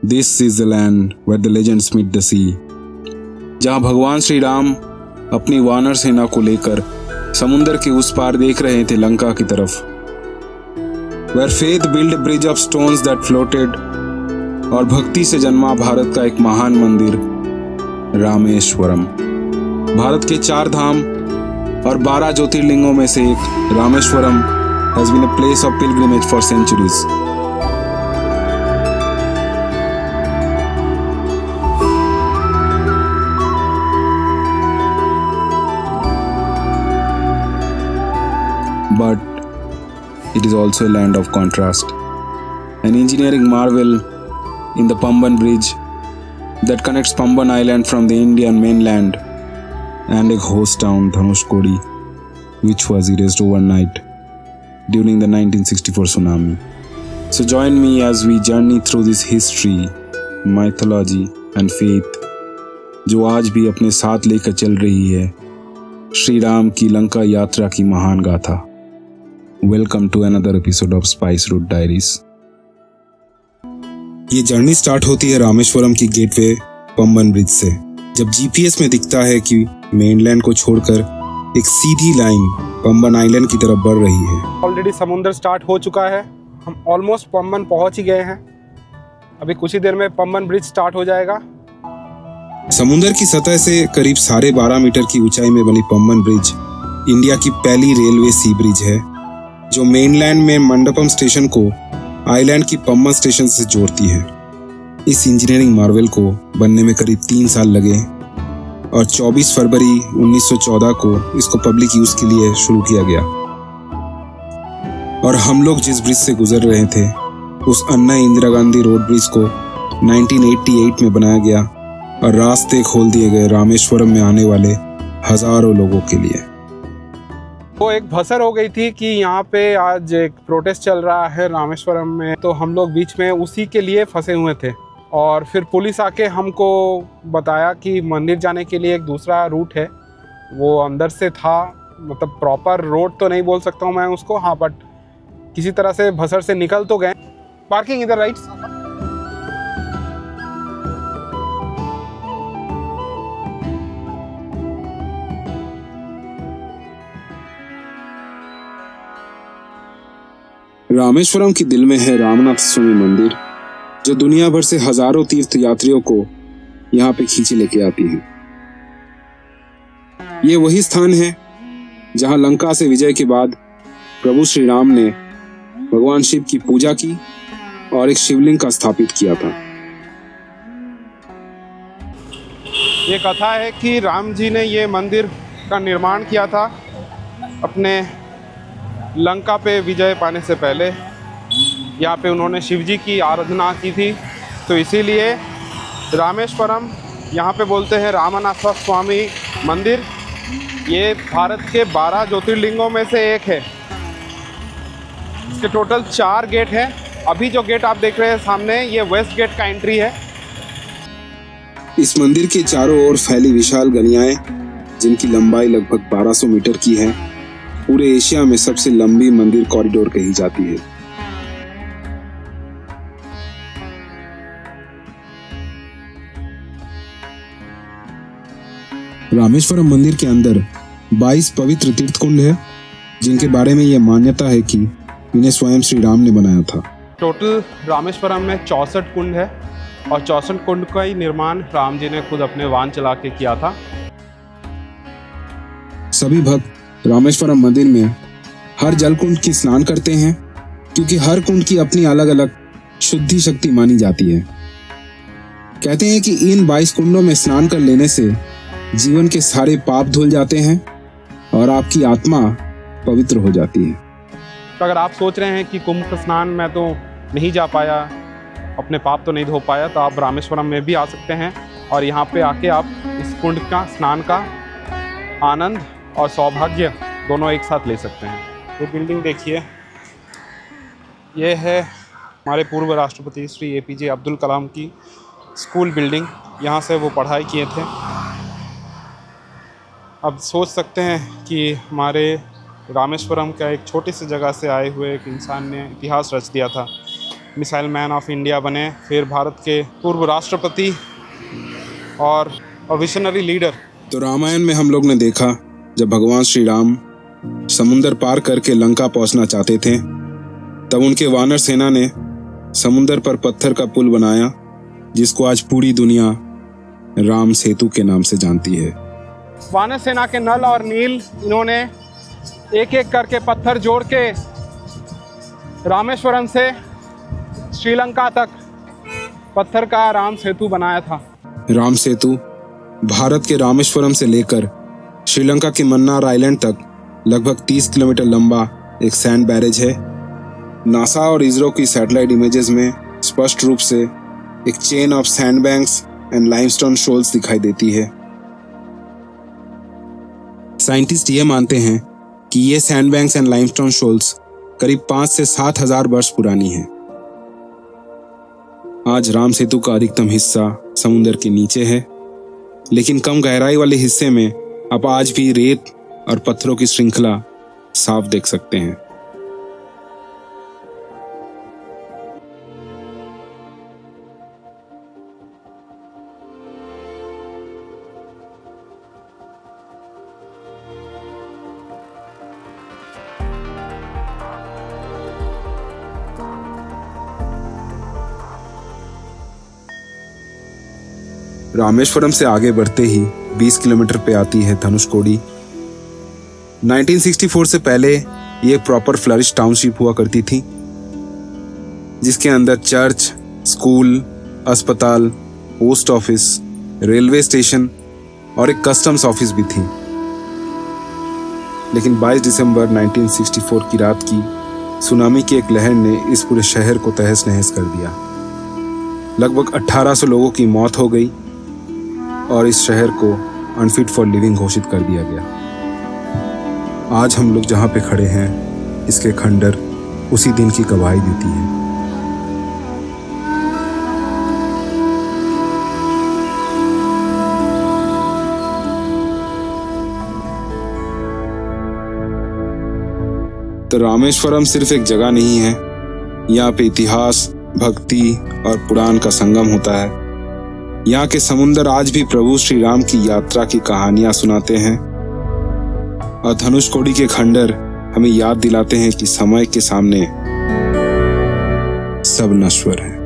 This is the land where the legends meet the sea, जहां भगवान श्री राम अपनी वानर सेना को लेकर समुंदर के उस पार देख रहे थे लंका की तरफ। Where faith built a bridge of stones that floated, और भक्ति से जन्मा भारत का एक महान मंदिर रामेश्वरम। भारत के 4 धाम और 12 ज्योतिर्लिंगों में से एक Rameswaram has been a place of pilgrimage for centuries. But it is also a land of contrast, an engineering marvel in the Pamban Bridge that connects Pamban Island from the Indian mainland, and a ghost town Dhanushkodi, which was erased overnight during the 1964 tsunami. So join me as we journey through this history, mythology and faith, जो आज भी अपने साथ लेकर चल रही है श्री राम की लंका यात्रा की महान गाथा। Welcome to another episode of spice route diaries. ये जर्नी स्टार्ट होती है रामेश्वरम की गेटवे पंबन ब्रिज से, जब जीपीएस में दिखता है कि मेनलैंड को छोड़कर एक सीधी लाइन पंबन आइलैंड की तरफ बढ़ रही है। ऑलरेडी समुद्र स्टार्ट हो चुका है, हम ऑलमोस्ट पंबन पहुंच ही गए हैं। अभी कुछ ही देर में पंबन ब्रिज स्टार्ट हो जाएगा। समुद्र की सतह से करीब 12.5 मीटर की ऊंचाई में बनी पंबन ब्रिज इंडिया की पहली रेलवे सी ब्रिज है, जो मेनलैंड में मंडपम स्टेशन को आइलैंड की पंबन स्टेशन से जोड़ती है। इस इंजीनियरिंग मार्वल को बनने में करीब 3 साल लगे और 24 फरवरी 1914 को इसको पब्लिक यूज के लिए शुरू किया गया। और हम लोग जिस ब्रिज से गुजर रहे थे उस अन्ना इंदिरा गांधी रोड ब्रिज को 1988 में बनाया गया और रास्ते खोल दिए गए रामेश्वरम में आने वाले हजारों लोगों के लिए। वो एक भसर हो गई थी कि यहाँ पे आज एक प्रोटेस्ट चल रहा है रामेश्वरम में, तो हम लोग बीच में उसी के लिए फंसे हुए थे। और फिर पुलिस आके हमको बताया कि मंदिर जाने के लिए एक दूसरा रूट है, वो अंदर से था, मतलब प्रॉपर रोड तो नहीं बोल सकता हूँ मैं उसको, हाँ, बट किसी तरह से भसर से निकल तो गए। पार्किंग इधर राइट। रामेश्वरम के दिल में है रामनाथ स्वामी मंदिर, जो दुनिया भर से हजारों तीर्थ यात्रियों को यहाँ पे खींचे लेके आती है। ये वही स्थान है जहाँ लंका से विजय के बाद प्रभु श्री राम ने भगवान शिव की पूजा की और एक शिवलिंग का स्थापित किया था। ये कथा है कि राम जी ने ये मंदिर का निर्माण किया था अपने लंका पे विजय पाने से पहले। यहाँ पे उन्होंने शिव जी की आराधना की थी, तो इसीलिए रामेश्वरम यहाँ पे बोलते हैं रामनाथ स्वामी मंदिर। ये भारत के 12 ज्योतिर्लिंगों में से एक है। इसके टोटल 4 गेट हैं। अभी जो गेट आप देख रहे हैं सामने, ये वेस्ट गेट का एंट्री है। इस मंदिर के चारों ओर फैली विशाल गलियाएं, जिनकी लंबाई लगभग 1200 मीटर की है, पूरे एशिया में सबसे लंबी मंदिर कॉरिडोर कही जाती है। रामेश्वरम मंदिर के अंदर 22 पवित्र तीर्थ कुंड है, जिनके बारे में यह मान्यता है कि इन्हें स्वयं श्री राम ने बनाया था। टोटल रामेश्वरम में 64 कुंड है और 64 कुंड का ही निर्माण राम जी ने खुद अपने वाहन चला के किया था। सभी भक्त रामेश्वरम मंदिर में हर जल कुंड की स्नान करते हैं, क्योंकि हर कुंड की अपनी अलग अलग शुद्धि शक्ति मानी जाती है। कहते हैं कि इन 22 कुंडों में स्नान कर लेने से जीवन के सारे पाप धुल जाते हैं और आपकी आत्मा पवित्र हो जाती है। तो अगर आप सोच रहे हैं कि कुंभ स्नान में तो नहीं जा पाया, अपने पाप तो नहीं धो पाया, तो आप रामेश्वरम में भी आ सकते हैं और यहाँ पे आके आप इस कुंड का स्नान का आनंद और सौभाग्य दोनों एक साथ ले सकते हैं। ये बिल्डिंग देखिए, ये है हमारे पूर्व राष्ट्रपति श्री एपीजे अब्दुल कलाम की स्कूल बिल्डिंग। यहाँ से वो पढ़ाई किए थे। अब सोच सकते हैं कि हमारे रामेश्वरम का एक छोटी सी जगह से आए हुए एक इंसान ने इतिहास रच दिया था। मिसाइल मैन ऑफ इंडिया बने, फिर भारत के पूर्व राष्ट्रपति और विजनरी लीडर। तो रामायण में हम लोग ने देखा जब भगवान श्री राम समुंदर पार करके लंका पहुंचना चाहते थे, तब उनके वानर सेना ने समुंदर पर पत्थर का पुल बनाया, जिसको आज पूरी दुनिया राम सेतु के नाम से जानती है। वानर सेना के नल और नील, इन्होंने एक एक करके पत्थर जोड़ के रामेश्वरम से श्रीलंका तक पत्थर का राम सेतु बनाया था। राम सेतु भारत के रामेश्वरम से लेकर श्रीलंका के मन्नार आइलैंड तक लगभग 30 किलोमीटर लंबा एक सैंड बैरेज है। नासा और इसरो की सैटेलाइट इमेजेस में स्पष्ट रूप से एक chain of sandbanks and limestone shoals दिखाई देती है। साइंटिस्ट ये मानते हैं कि ये सैंडबैंक्स एंड लाइमस्टोन शोल्स करीब 5 से 7 हजार वर्ष पुरानी हैं। आज राम सेतु का अधिकतम हिस्सा समुद्र के नीचे है, लेकिन कम गहराई वाले हिस्से में आप आज भी रेत और पत्थरों की श्रृंखला साफ देख सकते हैं। रामेश्वरम से आगे बढ़ते ही 20 किलोमीटर पे आती है धनुषकोडी। 1964 से पहले ये प्रॉपर फ्लरिश टाउनशिप हुआ करती थी, जिसके अंदर चर्च, स्कूल, अस्पताल, पोस्ट ऑफिस, रेलवे स्टेशन और एक कस्टम्स ऑफिस भी थी। लेकिन 22 दिसंबर 1964 की रात की सुनामी की एक लहर ने इस पूरे शहर को तहस नहस कर दिया। लगभग 1800 लोगों की मौत हो गई और इस शहर को अनफिट फॉर लिविंग घोषित कर दिया गया। आज हम लोग जहां पे खड़े हैं, इसके खंडर उसी दिन की गवाही देती है। तो रामेश्वरम सिर्फ एक जगह नहीं है, यहाँ पे इतिहास, भक्ति और पुराण का संगम होता है। यहाँ के समुंदर आज भी प्रभु श्री राम की यात्रा की कहानियां सुनाते हैं और धनुषकोडी के खंडर हमें याद दिलाते हैं कि समय के सामने सब नश्वर है।